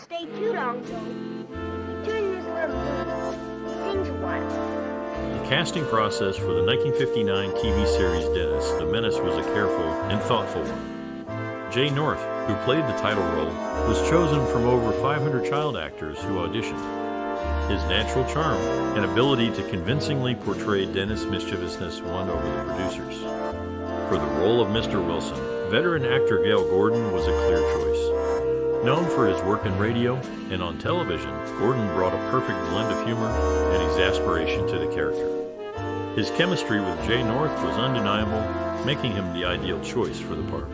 stay too long, so if you turn this little loose, it sings a while. The casting process for the 1959 TV series Dennis the Menace was a careful and thoughtful one. Jay North, who played the title role, was chosen from over 500 child actors who auditioned. His natural charm and ability to convincingly portray Dennis' mischievousness won over the producers. For the role of Mr. Wilson, veteran actor Gale Gordon was a clear choice. Known for his work in radio and on television, Gordon brought a perfect blend of humor and exasperation to the character. His chemistry with Jay North was undeniable, making him the ideal choice for the part.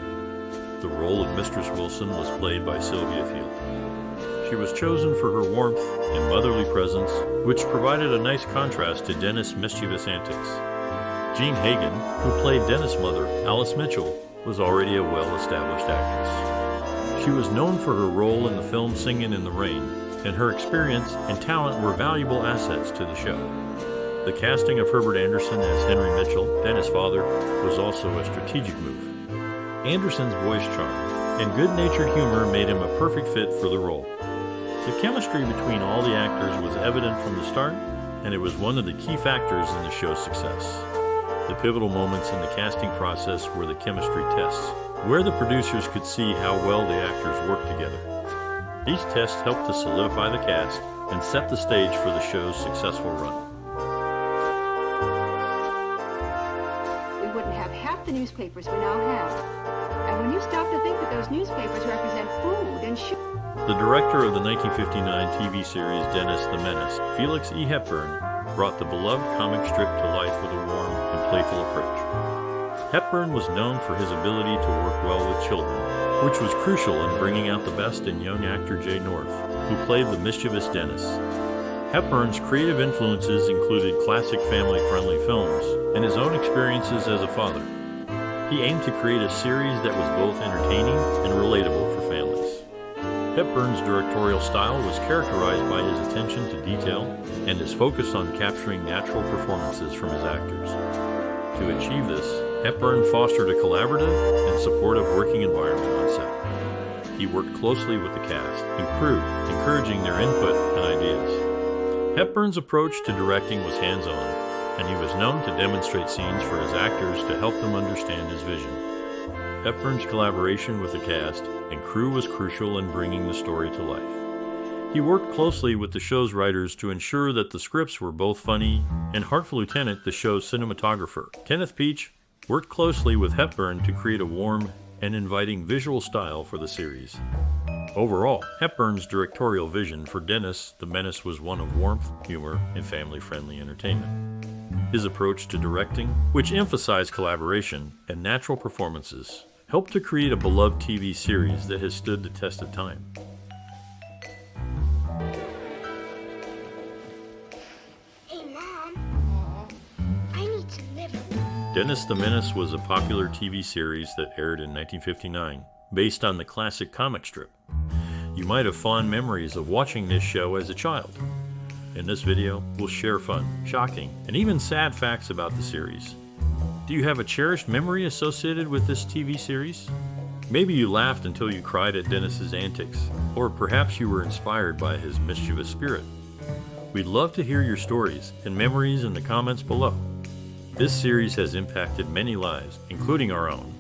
The role of Mistress Wilson was played by Sylvia Field. She was chosen for her warmth and motherly presence, which provided a nice contrast to Dennis' mischievous antics. Jean Hagen, who played Dennis' mother, Alice Mitchell, was already a well-established actress. She was known for her role in the film Singin' in the Rain, and her experience and talent were valuable assets to the show. The casting of Herbert Anderson as Henry Mitchell, Dennis' father, was also a strategic move. Anderson's voice charm and good-natured humor made him a perfect fit for the role. The chemistry between all the actors was evident from the start, and it was one of the key factors in the show's success. The pivotal moments in the casting process were the chemistry tests, where the producers could see how well the actors worked together. These tests helped to solidify the cast and set the stage for the show's successful run. We wouldn't have half the newspapers we now have. And when you stop to think that those newspapers represent food and The director of the 1959 TV series Dennis the Menace, Felix E. Hepburn, brought the beloved comic strip to life with a warm and playful approach. Hepburn was known for his ability to work well with children, which was crucial in bringing out the best in young actor Jay North, who played the mischievous Dennis. Hepburn's creative influences included classic family-friendly films and his own experiences as a father. He aimed to create a series that was both entertaining and relatable for families. Hepburn's directorial style was characterized by his attention to detail and his focus on capturing natural performances from his actors. To achieve this, Hepburn fostered a collaborative and supportive working environment on set. He worked closely with the cast and crew, encouraging their input and ideas. Hepburn's approach to directing was hands-on, and he was known to demonstrate scenes for his actors to help them understand his vision. Hepburn's collaboration with the cast and crew was crucial in bringing the story to life. He worked closely with the show's writers to ensure that the scripts were both funny, and Hartford Lieutenant, the show's cinematographer, Kenneth Peach, worked closely with Hepburn to create a warm and inviting visual style for the series. Overall, Hepburn's directorial vision for Dennis the Menace was one of warmth, humor, and family-friendly entertainment. His approach to directing, which emphasized collaboration and natural performances, helped to create a beloved TV series that has stood the test of time. Hey, Mom. I need some liver. Dennis the Menace was a popular TV series that aired in 1959, based on the classic comic strip. You might have fond memories of watching this show as a child. In this video, we'll share fun, shocking, and even sad facts about the series. Do you have a cherished memory associated with this TV series? Maybe you laughed until you cried at Dennis's antics, or perhaps you were inspired by his mischievous spirit. We'd love to hear your stories and memories in the comments below. This series has impacted many lives, including our own.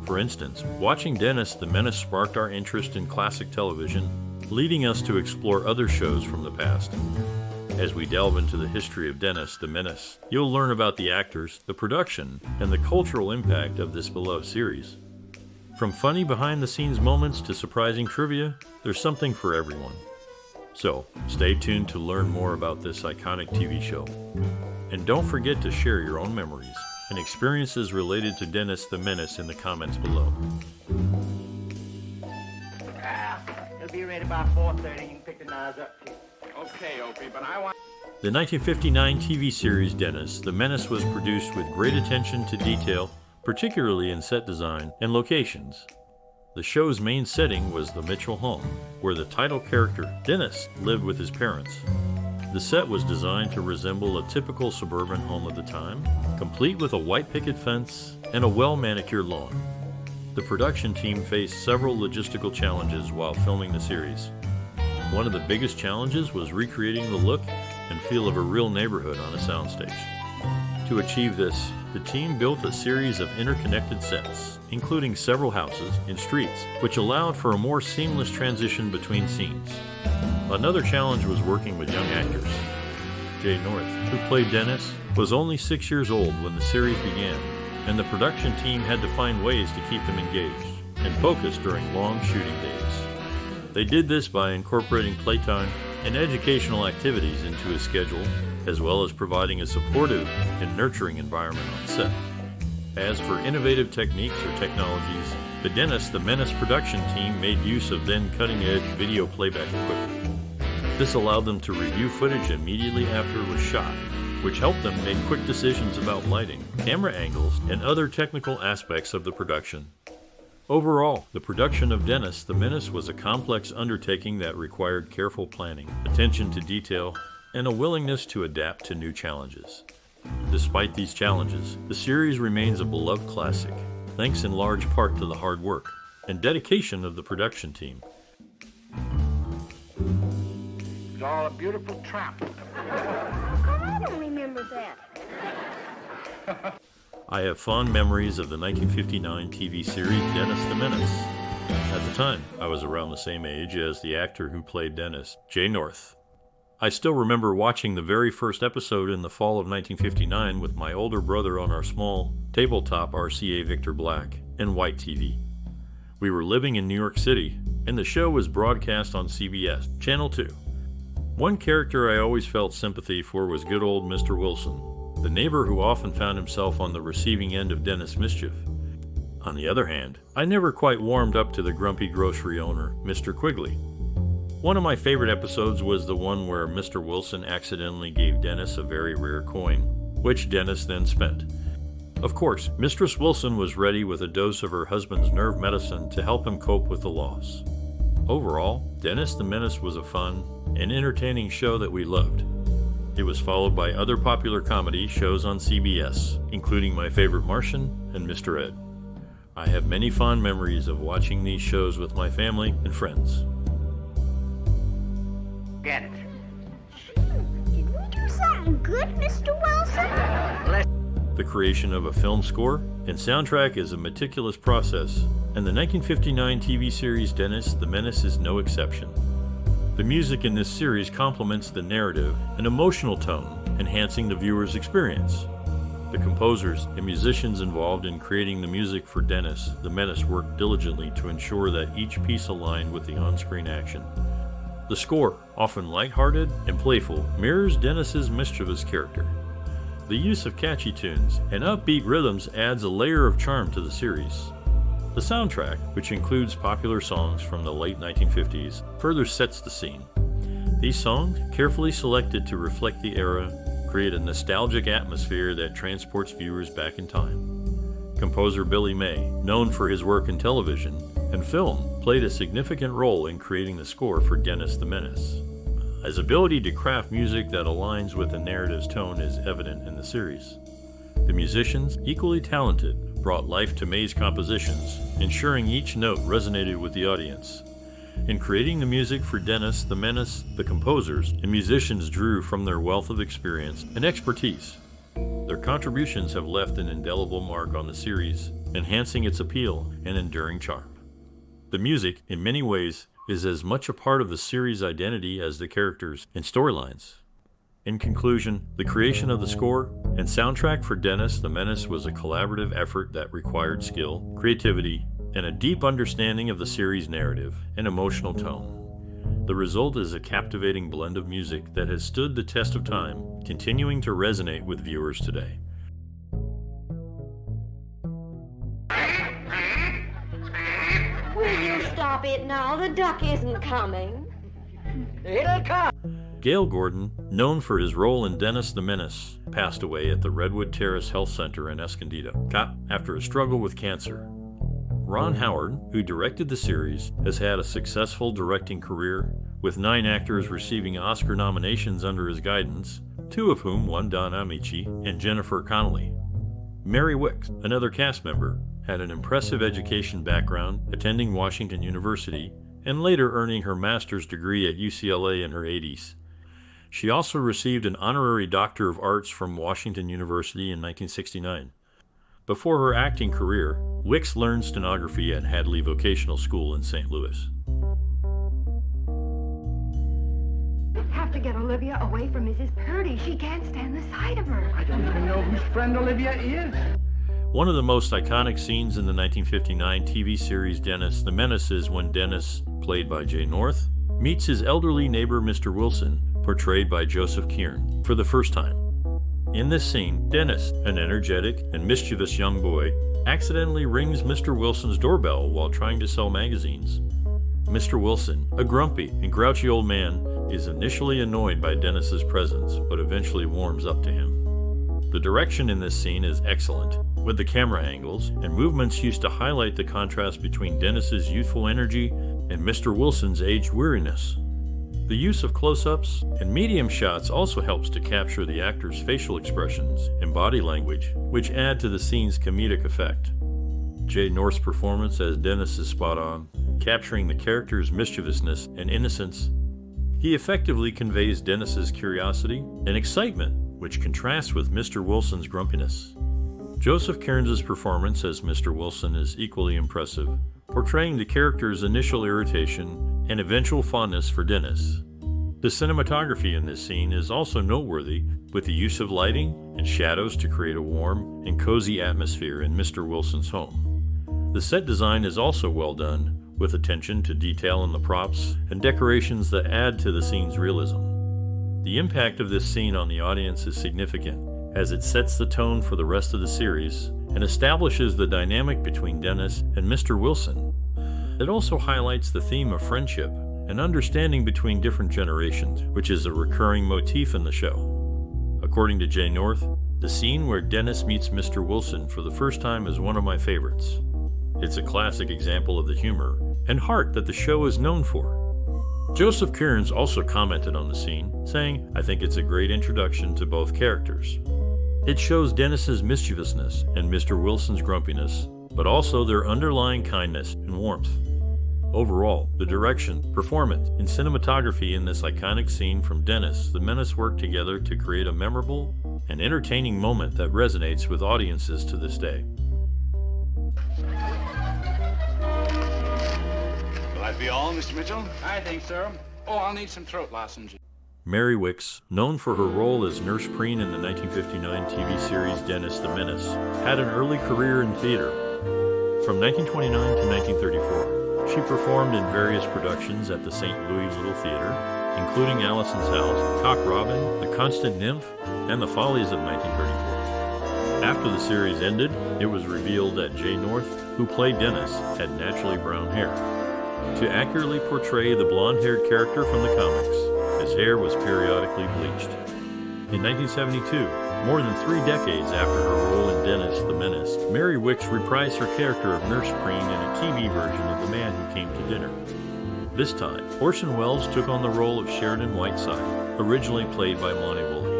For instance, watching Dennis the Menace sparked our interest in classic television, leading us to explore other shows from the past. As we delve into the history of Dennis the Menace, you'll learn about the actors, the production, and the cultural impact of this beloved series. From funny behind-the-scenes moments to surprising trivia, there's something for everyone. So, stay tuned to learn more about this iconic TV show. And don't forget to share your own memories and experiences related to Dennis the Menace in the comments below. It'll be ready by 4:30. You can pick the knives up too. Okay, Opie, but I want... The 1959 TV series Dennis the Menace was produced with great attention to detail, particularly in set design and locations. The show's main setting was the Mitchell home, where the title character, Dennis, lived with his parents. The set was designed to resemble a typical suburban home of the time, complete with a white picket fence and a well-manicured lawn. The production team faced several logistical challenges while filming the series. One of the biggest challenges was recreating the look and feel of a real neighborhood on a soundstage. To achieve this, the team built a series of interconnected sets, including several houses and streets, which allowed for a more seamless transition between scenes. Another challenge was working with young actors. Jay North, who played Dennis, was only 6 years old when the series began, and the production team had to find ways to keep him engaged and focused during long shooting days. They did this by incorporating playtime and educational activities into his schedule, as well as providing a supportive and nurturing environment on set. As for innovative techniques or technologies, the Dennis the Menace production team made use of then cutting-edge video playback equipment. This allowed them to review footage immediately after it was shot, which helped them make quick decisions about lighting, camera angles, and other technical aspects of the production. Overall, the production of Dennis the Menace was a complex undertaking that required careful planning, attention to detail, and a willingness to adapt to new challenges. Despite these challenges, the series remains a beloved classic, thanks in large part to the hard work and dedication of the production team. It's all a beautiful trap. I don't remember that. I have fond memories of the 1959 TV series Dennis the Menace. At the time, I was around the same age as the actor who played Dennis, Jay North. I still remember watching the very first episode in the fall of 1959 with my older brother on our small tabletop RCA Victor Black and white TV. We were living in New York City, and the show was broadcast on CBS, Channel 2. One character I always felt sympathy for was good old Mr. Wilson, the neighbor who often found himself on the receiving end of Dennis' mischief. On the other hand, I never quite warmed up to the grumpy grocery owner, Mr. Quigley. One of my favorite episodes was the one where Mr. Wilson accidentally gave Dennis a very rare coin, which Dennis then spent. Of course, Mistress Wilson was ready with a dose of her husband's nerve medicine to help him cope with the loss. Overall, Dennis the Menace was a fun and entertaining show that we loved. It was followed by other popular comedy shows on CBS, including my favorite Martian and Mr. Ed. I have many fond memories of watching these shows with my family and friends. Get it. Did we do something good, Mr. Wilson? The creation of a film score and soundtrack is a meticulous process, and the 1959 TV series Dennis the Menace is no exception. The music in this series complements the narrative and emotional tone, enhancing the viewer's experience. The composers and musicians involved in creating the music for Dennis the Menace worked diligently to ensure that each piece aligned with the on-screen action. The score, often lighthearted and playful, mirrors Dennis's mischievous character. The use of catchy tunes and upbeat rhythms adds a layer of charm to the series. The soundtrack, which includes popular songs from the late 1950s, further sets the scene. These songs, carefully selected to reflect the era, create a nostalgic atmosphere that transports viewers back in time. Composer Billy May, known for his work in television and film, played a significant role in creating the score for Dennis the Menace. His ability to craft music that aligns with the narrative's tone is evident in the series. The musicians, equally talented, brought life to May's compositions, ensuring each note resonated with the audience. In creating the music for Dennis the Menace, the composers and musicians drew from their wealth of experience and expertise. Their contributions have left an indelible mark on the series, enhancing its appeal and enduring charm. The music, in many ways, is as much a part of the series' identity as the characters and storylines. In conclusion, the creation of the score and soundtrack for Dennis the Menace was a collaborative effort that required skill, creativity, and a deep understanding of the series' narrative and emotional tone. The result is a captivating blend of music that has stood the test of time, continuing to resonate with viewers today. Will you stop it now? The duck isn't coming. It'll come. Gale Gordon, known for his role in Dennis the Menace, passed away at the Redwood Terrace Health Center in Escondido after a struggle with cancer. Ron Howard, who directed the series, has had a successful directing career, with 9 actors receiving Oscar nominations under his guidance, 2 of whom won Don Amici and Jennifer Connelly. Mary Wickes, another cast member, had an impressive education background, attending Washington University and later earning her master's degree at UCLA in her 80s. She also received an honorary Doctor of Arts from Washington University in 1969. Before her acting career, Wickes learned stenography at Hadley Vocational School in St. Louis. Have to get Olivia away from Mrs. Purdy. She can't stand the sight of her. I don't even know whose friend Olivia is. One of the most iconic scenes in the 1959 TV series Dennis the Menace is when Dennis, played by Jay North, meets his elderly neighbor Mr. Wilson, portrayed by Joseph Kearns, for the first time. In this scene, Dennis, an energetic and mischievous young boy, accidentally rings Mr. Wilson's doorbell while trying to sell magazines. Mr. Wilson, a grumpy and grouchy old man, is initially annoyed by Dennis's presence, but eventually warms up to him. The direction in this scene is excellent, with the camera angles and movements used to highlight the contrast between Dennis's youthful energy and Mr. Wilson's aged weariness. The use of close-ups and medium shots also helps to capture the actor's facial expressions and body language, which add to the scene's comedic effect. Jay North's performance as Dennis is spot on, capturing the character's mischievousness and innocence. He effectively conveys Dennis's curiosity and excitement, which contrasts with Mr. Wilson's grumpiness. Joseph Kearns' performance as Mr. Wilson is equally impressive, portraying the character's initial irritation and eventual fondness for Dennis. The cinematography in this scene is also noteworthy, with the use of lighting and shadows to create a warm and cozy atmosphere in Mr. Wilson's home. The set design is also well done, with attention to detail in the props and decorations that add to the scene's realism. The impact of this scene on the audience is significant, as it sets the tone for the rest of the series and establishes the dynamic between Dennis and Mr. Wilson. It also highlights the theme of friendship and understanding between different generations, which is a recurring motif in the show. According to Jay North, the scene where Dennis meets Mr. Wilson for the first time is one of my favorites. It's a classic example of the humor and heart that the show is known for. Joseph Kearns also commented on the scene, saying, "I think it's a great introduction to both characters. It shows Dennis's mischievousness and Mr. Wilson's grumpiness, but also their underlying kindness and warmth." Overall, the direction, performance, and cinematography in this iconic scene from Dennis the Menace work together to create a memorable and entertaining moment that resonates with audiences to this day. Will that be all, Mr. Mitchell? I think so. Oh, I'll need some throat lozenge. Mary Wickes, known for her role as Nurse Preen in the 1959 TV series Dennis the Menace, had an early career in theater. From 1929 to 1934, she performed in various productions at the St. Louis Little Theater, including Allison's House, Cock Robin, The Constant Nymph, and The Follies of 1934. After the series ended, it was revealed that Jay North, who played Dennis, had naturally brown hair. To accurately portray the blonde-haired character from the comics, his hair was periodically bleached. In 1972, more than 3 decades after her role in Dennis the Menace, Mary Wickes reprised her character of Nurse Preen in a TV version of The Man Who Came to Dinner. This time, Orson Welles took on the role of Sheridan Whiteside, originally played by Monty Woolley.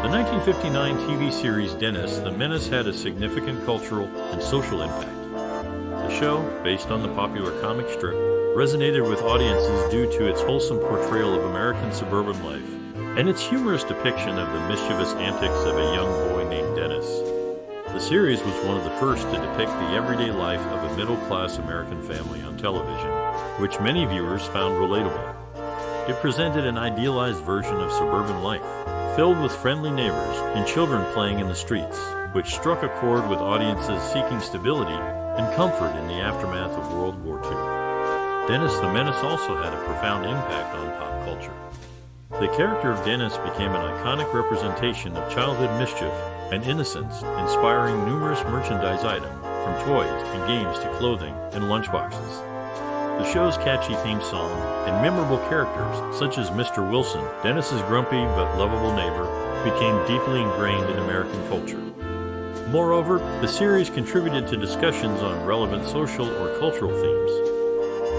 The 1959 TV series Dennis the Menace had a significant cultural and social impact. The show, based on the popular comic strip, resonated with audiences due to its wholesome portrayal of American suburban life and its humorous depiction of the mischievous antics of a young boy named Dennis. The series was one of the first to depict the everyday life of a middle-class American family on television, which many viewers found relatable. It presented an idealized version of suburban life, filled with friendly neighbors and children playing in the streets, which struck a chord with audiences seeking stability and comfort in the aftermath of World War II. Dennis the Menace also had a profound impact on pop culture. The character of Dennis became an iconic representation of childhood mischief and innocence, inspiring numerous merchandise items, from toys and games to clothing and lunchboxes. The show's catchy theme song and memorable characters, such as Mr. Wilson, Dennis's grumpy but lovable neighbor, became deeply ingrained in American culture. Moreover, the series contributed to discussions on relevant social or cultural themes.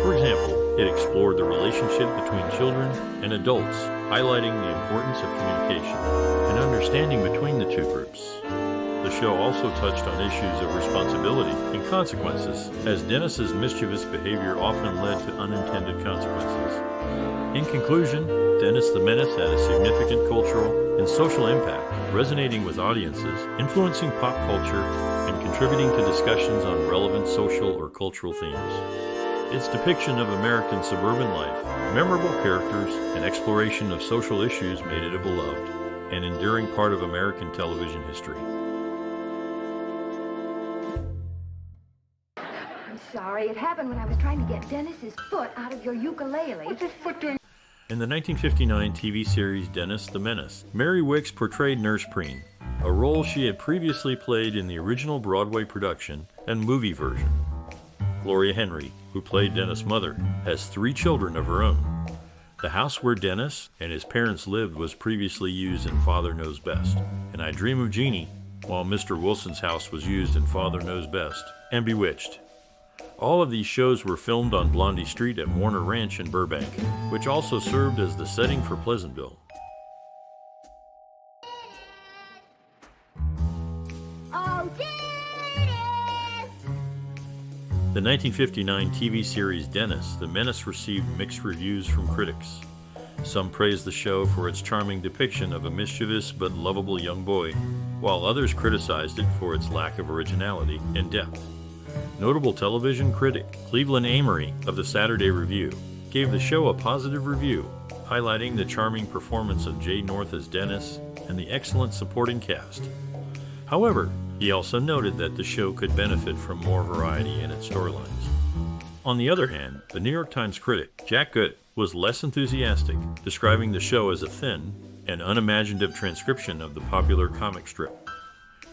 For example, It explored the relationship between children and adults, highlighting the importance of communication and understanding between the two groups. The show also touched on issues of responsibility and consequences, as Dennis's mischievous behavior often led to unintended consequences. In conclusion, Dennis the Menace had a significant cultural and social impact, resonating with audiences, influencing pop culture, and contributing to discussions on relevant social or cultural themes. Its depiction of American suburban life, memorable characters, and exploration of social issues made it a beloved and enduring part of American television history. I'm sorry. It happened when I was trying to get Dennis's foot out of your ukulele. What's his foot doing? In the 1959 TV series Dennis the Menace, Mary Wickes portrayed Nurse Preen, a role she had previously played in the original Broadway production and movie version. Gloria Henry, who played Dennis' mother, has 3 children of her own. The house where Dennis and his parents lived was previously used in Father Knows Best, and I Dream of Jeannie, while Mr. Wilson's house was used in Father Knows Best, and Bewitched. All of these shows were filmed on Blondie Street at Warner Ranch in Burbank, which also served as the setting for Pleasantville. Oh, Dennis! The 1959 TV series Dennis the Menace received mixed reviews from critics. Some praised the show for its charming depiction of a mischievous but lovable young boy, while others criticized it for its lack of originality and depth. Notable television critic Cleveland Amory of the Saturday Review gave the show a positive review, highlighting the charming performance of Jay North as Dennis and the excellent supporting cast. However, he also noted that the show could benefit from more variety in its storylines. On the other hand, the New York Times critic Jack Good was less enthusiastic, describing the show as a thin and unimaginative transcription of the popular comic strip.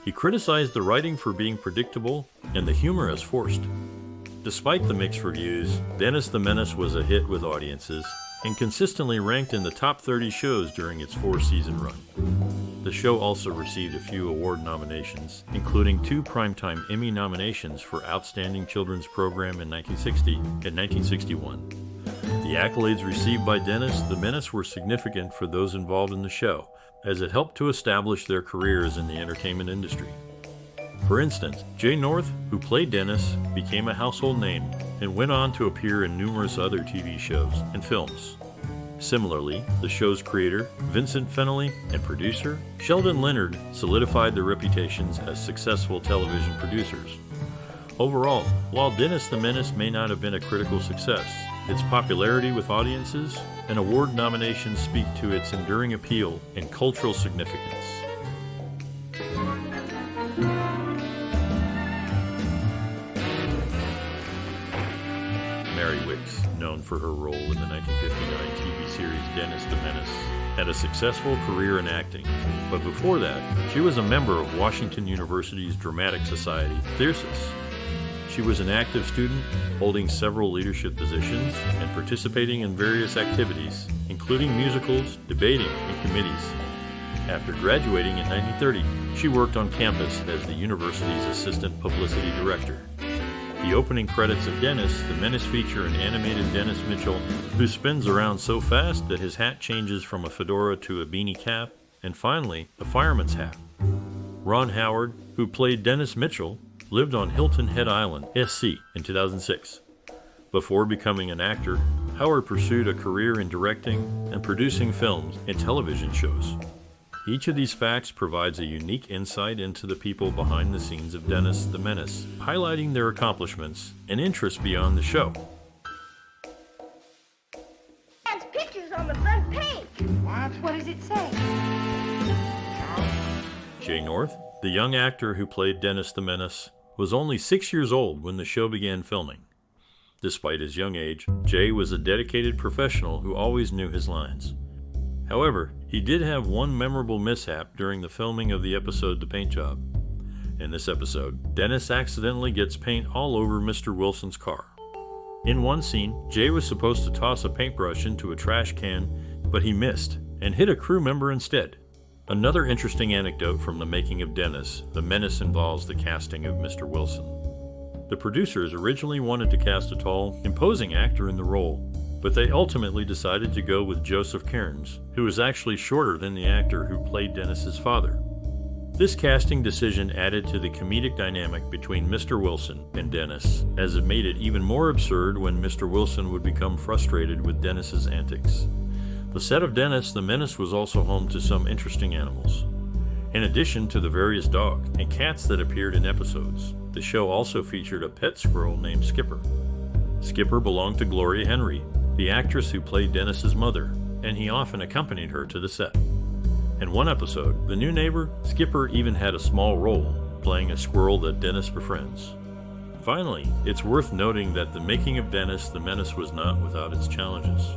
He criticized the writing for being predictable and the humor as forced. Despite the mixed reviews, Dennis the Menace was a hit with audiences and consistently ranked in the top 30 shows during its 4-season run. The show also received a few award nominations, including 2 Primetime Emmy nominations for Outstanding Children's Program in 1960 and 1961. The accolades received by Dennis the Menace were significant for those involved in the show, as it helped to establish their careers in the entertainment industry. For instance, Jay North, who played Dennis, became a household name and went on to appear in numerous other TV shows and films. Similarly, the show's creator, Vincent Fennelly, and producer, Sheldon Leonard, solidified their reputations as successful television producers. Overall, while Dennis the Menace may not have been a critical success, its popularity with audiences and award nominations speak to its enduring appeal and cultural significance. Mary Wickes, known for her role in the 1959 TV series Dennis the Menace, had a successful career in acting, but before that, she was a member of Washington University's Dramatic Society, Thyrsis. She was an active student, holding several leadership positions and participating in various activities, including musicals, debating, and committees. After graduating in 1930, she worked on campus as the university's assistant publicity director. The opening credits of Dennis the Menace feature an animated Dennis Mitchell who spins around so fast that his hat changes from a fedora to a beanie cap, and finally, a fireman's hat. Ron Howard, who played Dennis Mitchell, lived on Hilton Head Island, SC, in 2006. Before becoming an actor, Howard pursued a career in directing and producing films and television shows. Each of these facts provides a unique insight into the people behind the scenes of Dennis the Menace, highlighting their accomplishments and interests beyond the show. Dad's picture's on the front page. What does it say? Jay North, the young actor who played Dennis the Menace, was only 6 years old when the show began filming. Despite his young age, Jay was a dedicated professional who always knew his lines. However, he did have one memorable mishap during the filming of the episode The Paint Job. In this episode, Dennis accidentally gets paint all over Mr. Wilson's car. In one scene, Jay was supposed to toss a paintbrush into a trash can, but he missed and hit a crew member instead. Another interesting anecdote from the making of Dennis the Menace involves the casting of Mr. Wilson. The producers originally wanted to cast a tall, imposing actor in the role, but they ultimately decided to go with Joseph Kearns, who was actually shorter than the actor who played Dennis's father. This casting decision added to the comedic dynamic between Mr. Wilson and Dennis, as it made it even more absurd when Mr. Wilson would become frustrated with Dennis's antics. The set of Dennis the Menace was also home to some interesting animals. In addition to the various dogs and cats that appeared in episodes, the show also featured a pet squirrel named Skipper. Skipper belonged to Gloria Henry, the actress who played Dennis's mother, and he often accompanied her to the set. In one episode, the new neighbor, Skipper, even had a small role, playing a squirrel that Dennis befriends. Finally, it's worth noting that the making of Dennis the Menace was not without its challenges.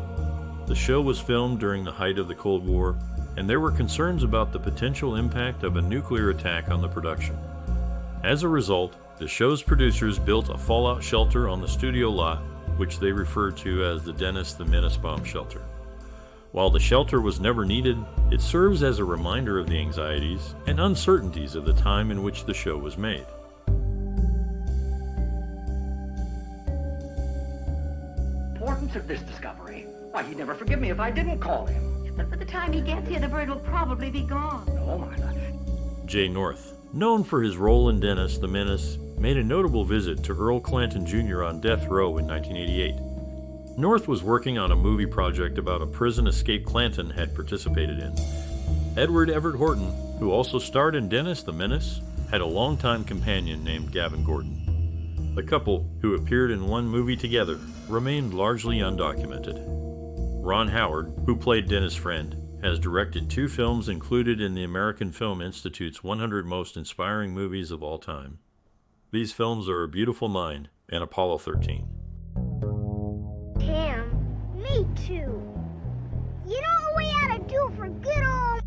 The show was filmed during the height of the Cold War, and there were concerns about the potential impact of a nuclear attack on the production. As a result, the show's producers built a fallout shelter on the studio lot, which they referred to as the Dennis the Menace Bomb Shelter. While the shelter was never needed, it serves as a reminder of the anxieties and uncertainties of the time in which the show was made. Importance of this discovery? Why, he'd never forgive me if I didn't call him. But by the time he gets here, the bird will probably be gone. No, Martha. Jay North, known for his role in Dennis the Menace, made a notable visit to Earl Clanton Jr. on death row in 1988. North was working on a movie project about a prison escape Clanton had participated in. Edward Everett Horton, who also starred in Dennis the Menace, had a longtime companion named Gavin Gordon. The couple, who appeared in one movie together, remained largely undocumented. Ron Howard, who played Dennis' friend, has directed 2 films included in the American Film Institute's 100 Most Inspiring Movies of All Time. These films are A Beautiful Mind and Apollo 13. Me too. You know what we ought to do for good old...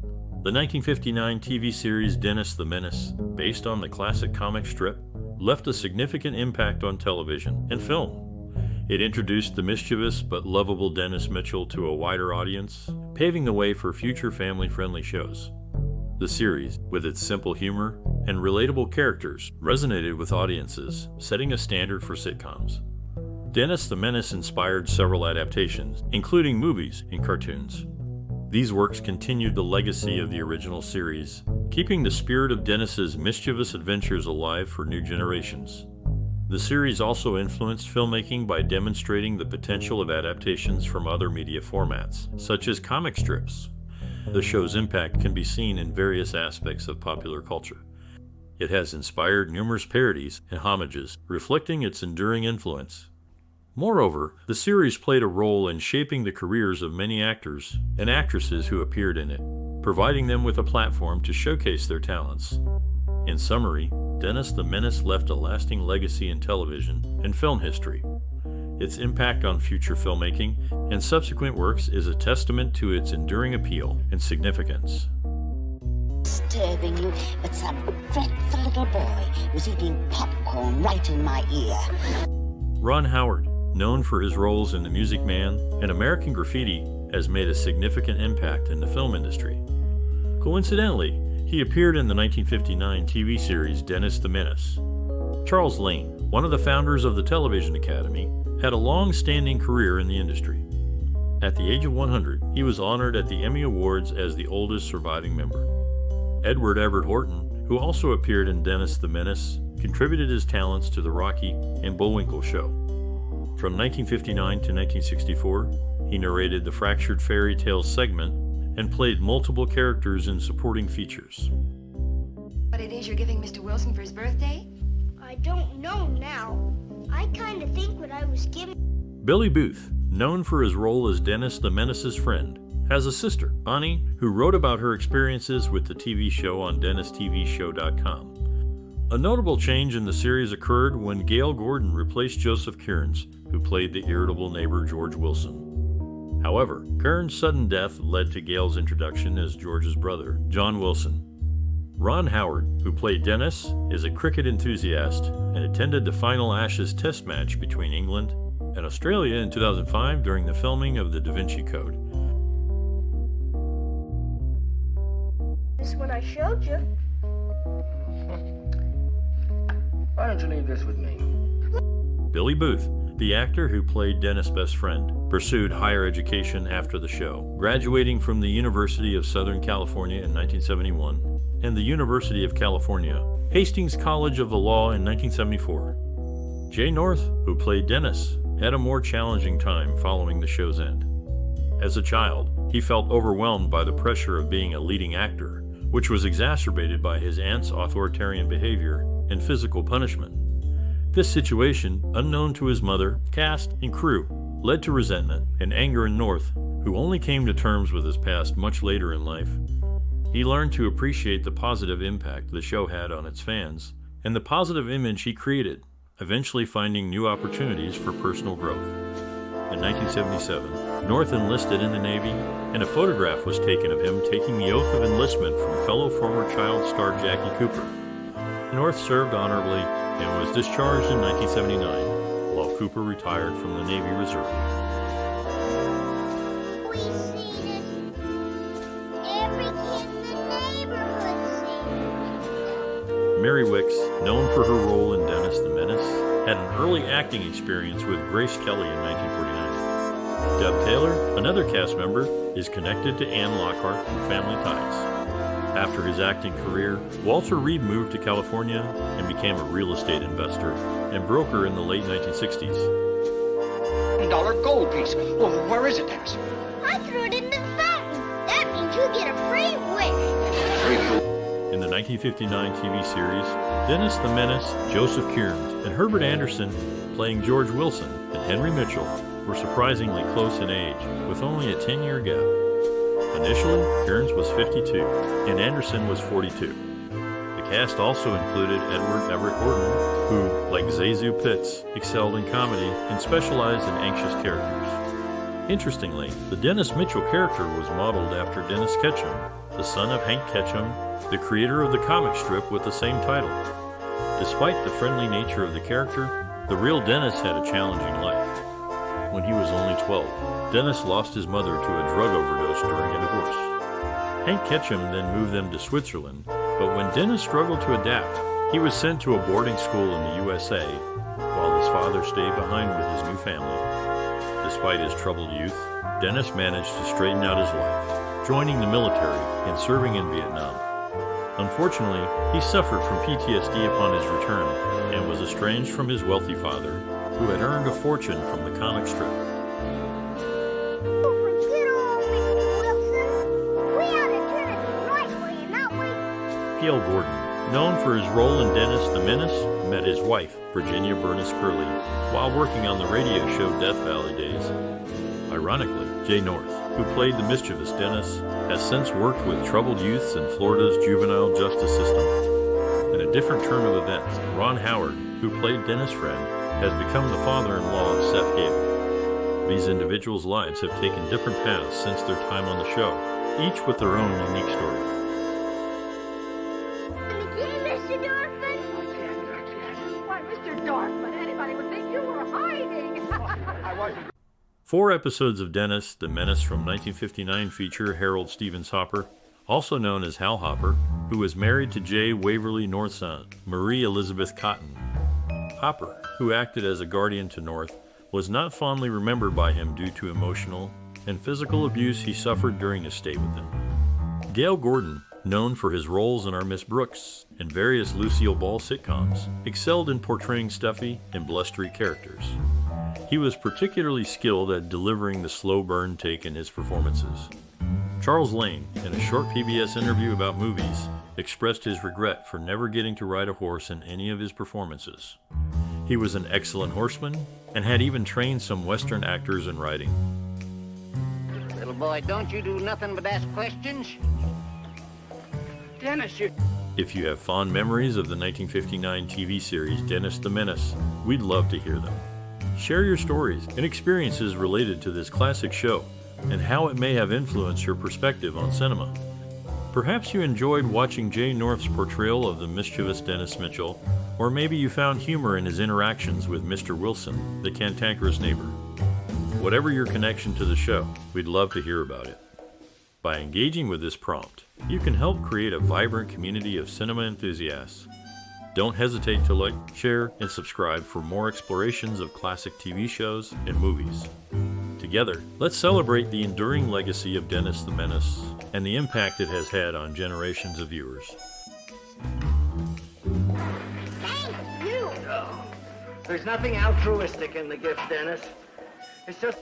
The 1959 TV series Dennis the Menace, based on the classic comic strip, left a significant impact on television and film. It introduced the mischievous but lovable Dennis Mitchell to a wider audience, paving the way for future family-friendly shows. The series, with its simple humor and relatable characters, resonated with audiences, setting a standard for sitcoms. Dennis the Menace inspired several adaptations, including movies and cartoons. These works continued the legacy of the original series, keeping the spirit of Dennis's mischievous adventures alive for new generations. The series also influenced filmmaking by demonstrating the potential of adaptations from other media formats, such as comic strips. The show's impact can be seen in various aspects of popular culture. It has inspired numerous parodies and homages, reflecting its enduring influence. Moreover, the series played a role in shaping the careers of many actors and actresses who appeared in it, providing them with a platform to showcase their talents. In summary, Dennis the Menace left a lasting legacy in television and film history. Its impact on future filmmaking and subsequent works is a testament to its enduring appeal and significance. Disturbing you, but some fretful little boy was eating popcorn right in my ear. Ron Howard, known for his roles in The Music Man and American Graffiti, has made a significant impact in the film industry. Coincidentally, he appeared in the 1959 TV series Dennis the Menace. Charles Lane, one of the founders of the Television Academy, had a long-standing career in the industry. At the age of 100, he was honored at the Emmy Awards as the oldest surviving member. Edward Everett Horton, who also appeared in Dennis the Menace, contributed his talents to The Rocky and Bullwinkle Show. From 1959 to 1964, he narrated the Fractured Fairy Tales segment and played multiple characters in supporting features. What it is you're giving Mr. Wilson for his birthday? I don't know now. I kind of think what I was given... Billy Booth, known for his role as Dennis the Menace's friend, has a sister, Annie, who wrote about her experiences with the TV show on DennisTVShow.com. A notable change in the series occurred when Gale Gordon replaced Joseph Kearns, who played the irritable neighbor George Wilson. However, Kearns' sudden death led to Gale's introduction as George's brother, John Wilson. Ron Howard, who played Dennis, is a cricket enthusiast and attended the final Ashes Test match between England and Australia in 2005 during the filming of The Da Vinci Code. This is what I showed you. Why don't you leave this with me? Billy Booth, the actor who played Dennis' best friend, pursued higher education after the show, graduating from the University of Southern California in 1971 and the University of California, Hastings College of the Law in 1974. Jay North, who played Dennis, had a more challenging time following the show's end. As a child, he felt overwhelmed by the pressure of being a leading actor, which was exacerbated by his aunt's authoritarian behavior and physical punishment. This situation, unknown to his mother, cast, and crew, led to resentment and anger in North, who only came to terms with his past much later in life. He learned to appreciate the positive impact the show had on its fans and the positive image he created, eventually finding new opportunities for personal growth. In 1977, North enlisted in the Navy, and a photograph was taken of him taking the oath of enlistment from fellow former child star Jackie Cooper. North served honorably and was discharged in 1979, while Cooper retired from the Navy Reserve. We see this. Every kid in the neighborhood sees. Mary Wickes, known for her role in Dennis the Menace, had an early acting experience with Grace Kelly in 1949. Deb Taylor, another cast member, is connected to Anne Lockhart through family ties. After his acting career, Walter Reed moved to California and became a real estate investor and broker in the late 1960s. $1 gold piece. Well, where is it, Dennis? I threw it into the fountain. That means you get a free wish. In the 1959 TV series, Dennis the Menace, Joseph Kearns, and Herbert Anderson, playing George Wilson and Henry Mitchell, were surprisingly close in age, with only a 10-year gap. Initially, Kearns was 52, and Anderson was 42. The cast also included Edward Everett Horton, who, like Zazu Pitts, excelled in comedy and specialized in anxious characters. Interestingly, the Dennis Mitchell character was modeled after Dennis Ketchum, the son of Hank Ketchum, the creator of the comic strip with the same title. Despite the friendly nature of the character, the real Dennis had a challenging life. When he was only 12, Dennis lost his mother to a drug overdose during a divorce. Hank Ketchum then moved them to Switzerland, but when Dennis struggled to adapt, he was sent to a boarding school in the USA, while his father stayed behind with his new family. Despite his troubled youth, Dennis managed to straighten out his life, joining the military and serving in Vietnam. Unfortunately, he suffered from PTSD upon his return and was estranged from his wealthy father, who had earned a fortune from the comic strip. Oh, for good old Mr. Wilson. We ought to turn it the right way, not we? Gale Gordon, known for his role in Dennis the Menace, met his wife, Virginia Burness Curley, while working on the radio show Death Valley Days. Ironically, Jay North, who played the mischievous Dennis, has since worked with troubled youths in Florida's juvenile justice system. In a different turn of events, Ron Howard, who played Dennis' friend, has become the father-in-law of Seth Gale. These individuals' lives have taken different paths since their time on the show, each with their own unique story. Mr. Dorfman? I can't. Why, Mr. Dorfman, anybody would think you were hiding. I wasn't. 4 episodes of Dennis the Menace from 1959 feature Harold Stevens Hopper, also known as Hal Hopper, who was married to J. Waverly North's aunt, Marie Elizabeth Cotton. Hopper, who acted as a guardian to North, was not fondly remembered by him due to emotional and physical abuse he suffered during his stay with him. Gale Gordon, known for his roles in Our Miss Brooks and various Lucille Ball sitcoms, excelled in portraying stuffy and blustery characters. He was particularly skilled at delivering the slow burn take in his performances. Charles Lane, in a short PBS interview about movies, expressed his regret for never getting to ride a horse in any of his performances. He was an excellent horseman and had even trained some Western actors in riding. Little boy, don't you do nothing but ask questions? Dennis, you... If you have fond memories of the 1959 TV series Dennis the Menace, we'd love to hear them. Share your stories and experiences related to this classic show and how it may have influenced your perspective on cinema. Perhaps you enjoyed watching Jay North's portrayal of the mischievous Dennis Mitchell, or maybe you found humor in his interactions with Mr. Wilson, the cantankerous neighbor. Whatever your connection to the show, we'd love to hear about it. By engaging with this prompt, you can help create a vibrant community of cinema enthusiasts. Don't hesitate to like, share, and subscribe for more explorations of classic TV shows and movies. To Together, let's celebrate the enduring legacy of Dennis the Menace and the impact it has had on generations of viewers. Thank you. There's nothing altruistic in the gift, Dennis. It's just